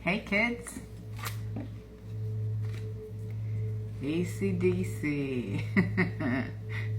Hey kids. AC/DC.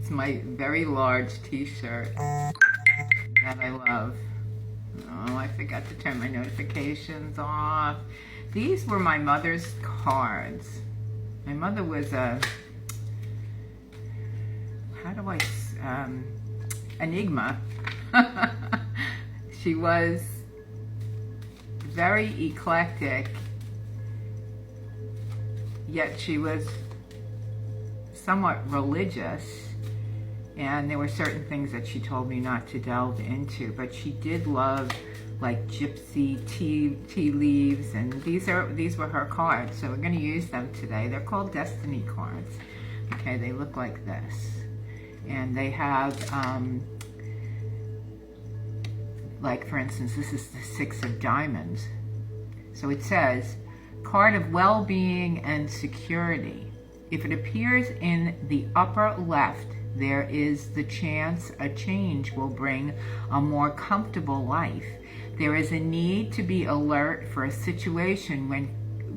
It's my very large t-shirt that I love. Oh, I forgot to turn my notifications off. These were my mother's cards. My mother was enigma. She was very eclectic, yet she was somewhat religious, and there were certain things that she told me not to delve into, but she did love like gypsy tea leaves, and these were her cards, so we're going to use them today. They're called destiny cards. Okay, they look like this, and they have like, for instance, this is the 6 of diamonds. So it says, card of well-being and security. If it appears in the upper left, there is the chance a change will bring a more comfortable life. There is a need to be alert for a situation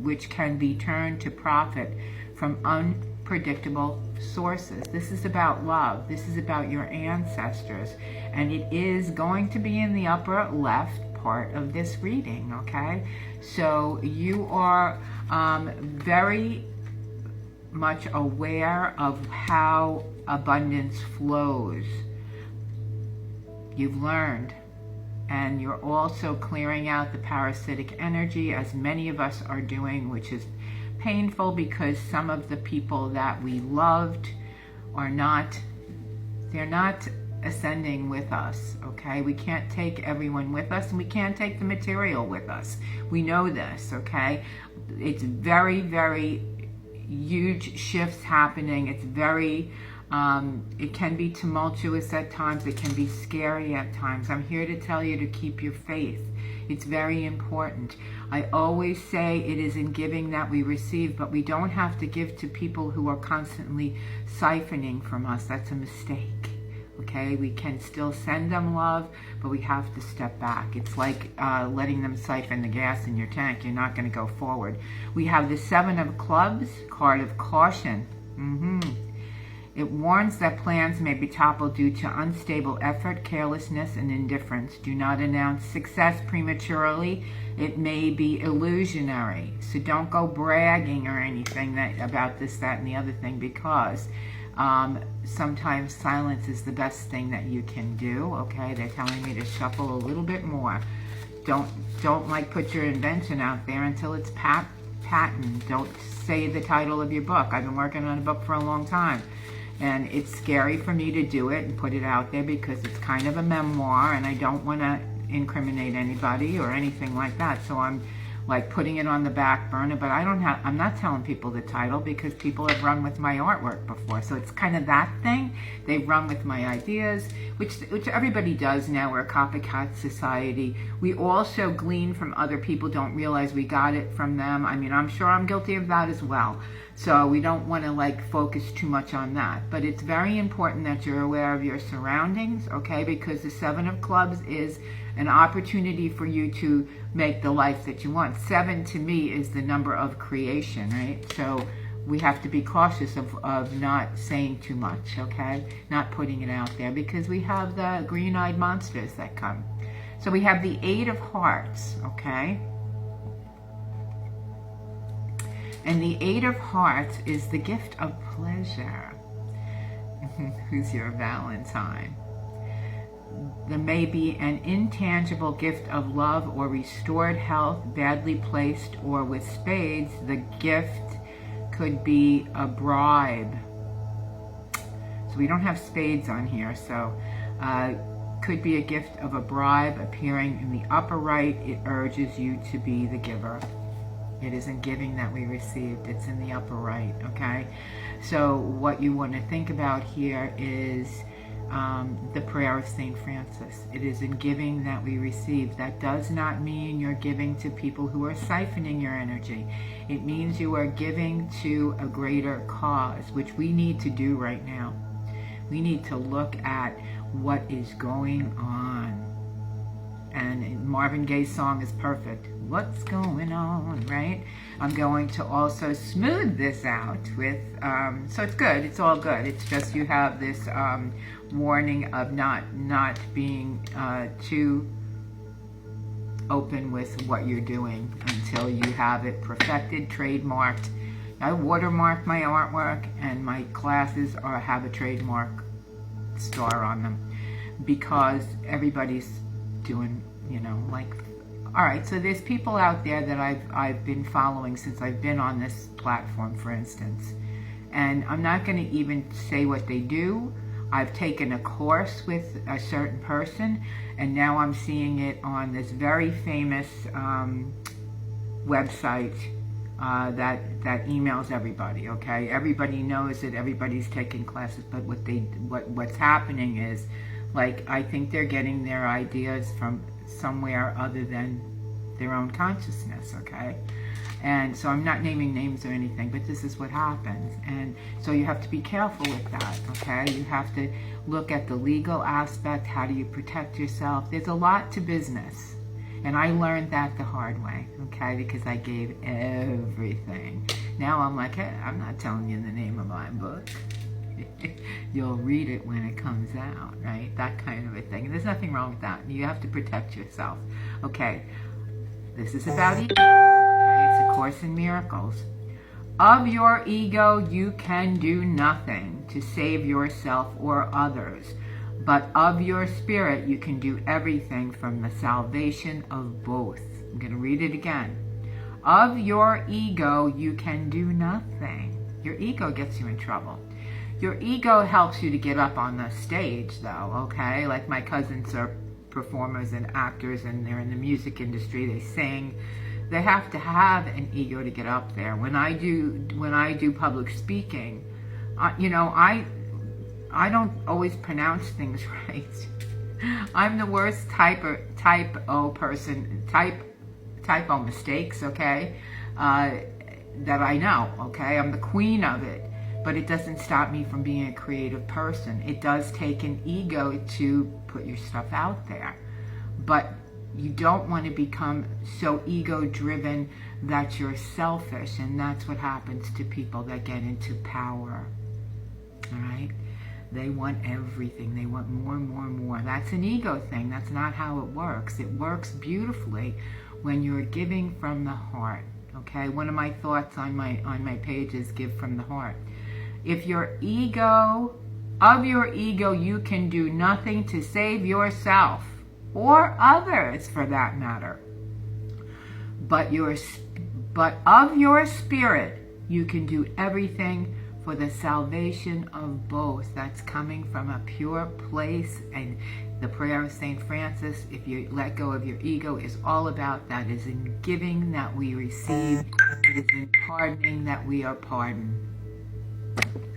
which can be turned to profit from unpredictable sources. This is about love. This is about your ancestors. And it is going to be in the upper left part of this reading, okay? So you are very much aware of how abundance flows. You've learned, and you're also clearing out the parasitic energy, as many of us are doing, which is painful because some of the people that we loved are not, they're not ascending with us, okay? We can't take everyone with us, and we can't take the material with us. We know this, okay? It's very, very huge shifts happening. It's very, it can be tumultuous at times. It can be scary at times. I'm here to tell you to keep your faith. It's very important. I always say it is in giving that we receive, but we don't have to give to people who are constantly siphoning from us. That's a mistake. Okay, we can still send them love, but we have to step back. It's like letting them siphon the gas in your tank. You're not going to go forward. We have the 7 of clubs, card of caution. It warns that plans may be toppled due to unstable effort, carelessness, and indifference. Do not announce success prematurely. It may be illusionary. So don't go bragging or anything about this, that, and the other thing, because sometimes silence is the best thing that you can do, okay? They're telling me to shuffle a little bit more. Don't like put your invention out there until it's patent. Don't say the title of your book. I've been working on a book for a long time, and it's scary for me to do it and put it out there because it's kind of a memoir, and I don't want to incriminate anybody or anything like that. So I'm like putting it on the back burner, but I'm not telling people the title because people have run with my artwork before. So it's kind of that thing. They've run with my ideas, which everybody does now. We're a copycat society. We also glean from other people, don't realize we got it from them. I mean, I'm sure I'm guilty of that as well. So we don't want to like focus too much on that. But it's very important that you're aware of your surroundings, okay? Because the 7 of clubs is an opportunity for you to make the life that you want. 7 to me is the number of creation, right? So we have to be cautious of not saying too much, okay? Not putting it out there, because we have the green-eyed monsters that come. So we have the 8 of hearts, okay? And the 8 of hearts is the gift of pleasure. Who's your Valentine? There may be an intangible gift of love or restored health, badly placed or with spades. The gift could be a bribe. So we don't have spades on here, so could be a gift of a bribe appearing in the upper right. It urges you to be the giver. It isn't giving that we received, it's in the upper right, okay? So what you want to think about here is the prayer of St. Francis. It is in giving that we receive. That does not mean you're giving to people who are siphoning your energy. It means you are giving to a greater cause, which we need to do right now. We need to look at what is going on and Marvin Gaye's song is perfect. What's going on, right? I'm going to also smooth this out with, so it's good, it's all good. It's just you have this warning of not being too open with what you're doing until you have it perfected, trademarked. I watermark my artwork, and my classes have a trademark star on them, because everybody's doing, like, all right, so there's people out there that I've been following since I've been on this platform, for instance, and I'm not going to even say what they do. I've taken a course with a certain person, and now I'm seeing it on this very famous website that emails everybody. Okay, everybody knows that everybody's taking classes, but what's happening is, like, I think they're getting their ideas from somewhere other than their own consciousness. Okay. And so I'm not naming names or anything, but this is what happens. And so you have to be careful with that, okay? You have to look at the legal aspect. How do you protect yourself? There's a lot to business. And I learned that the hard way, okay? Because I gave everything. Now I'm like, hey, I'm not telling you the name of my book. You'll read it when it comes out, right? That kind of a thing. There's nothing wrong with that. You have to protect yourself. Okay, this is about ego. It's a Course in Miracles. Of your ego, you can do nothing to save yourself or others, but of your spirit, you can do everything from the salvation of both. I'm going to read it again. Of your ego, you can do nothing. Your ego gets you in trouble. Your ego helps you to get up on the stage, though, okay? Like, my cousins are performers and actors, and they're in the music industry. They sing. They have to have an ego to get up there. When I do public speaking, I don't always pronounce things right. I'm the worst typo mistakes, okay, that I know, okay? I'm the queen of it, but it doesn't stop me from being a creative person. It does take an ego to put your stuff out there, but you don't want to become so ego-driven that you're selfish, and that's what happens to people that get into power, all right? They want everything. They want more and more and more. That's an ego thing. That's not how it works. It works beautifully when you're giving from the heart, okay? One of my thoughts on my page is give from the heart. If your ego, of your ego, you can do nothing to save yourself, or others for that matter. But of your spirit, you can do everything for the salvation of both. That's coming from a pure place. And the prayer of St. Francis, if you let go of your ego, is all about that. It is in giving that we receive. It is in pardoning that we are pardoned.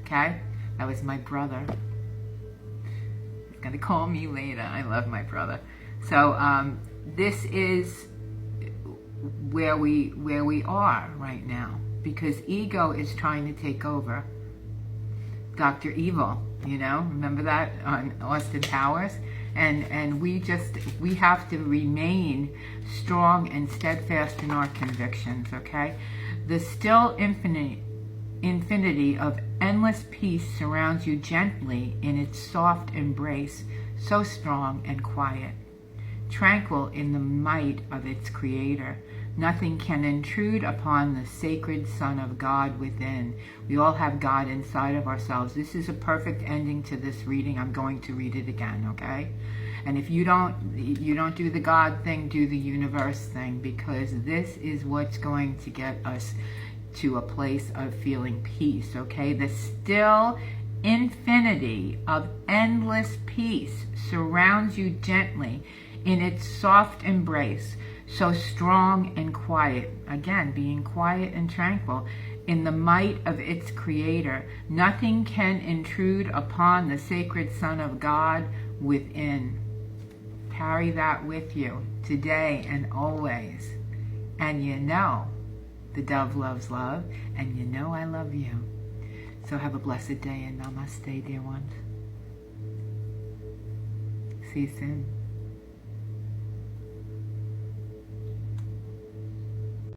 Okay? That was my brother. He's going to call me later. I love my brother. So this is where we are right now, because ego is trying to take over. Dr. Evil, remember that on Austin Powers? And we have to remain strong and steadfast in our convictions, okay? The still infinity of endless peace surrounds you gently in its soft embrace, so strong and quiet. Tranquil in the might of its creator, nothing can intrude upon the sacred Son of God within. We all have God inside of ourselves. This is a perfect ending to this reading. I'm going to read it again, okay? And if you don't do the God thing, do the universe thing, because this is what's going to get us to a place of feeling peace, okay? The still infinity of endless peace surrounds you gently in its soft embrace, so strong and quiet. Again, being quiet and tranquil in the might of its creator. Nothing can intrude upon the sacred Son of God within. Carry that with you today and always. And the dove loves love, and I love you. So have a blessed day, and namaste, dear ones. See you soon.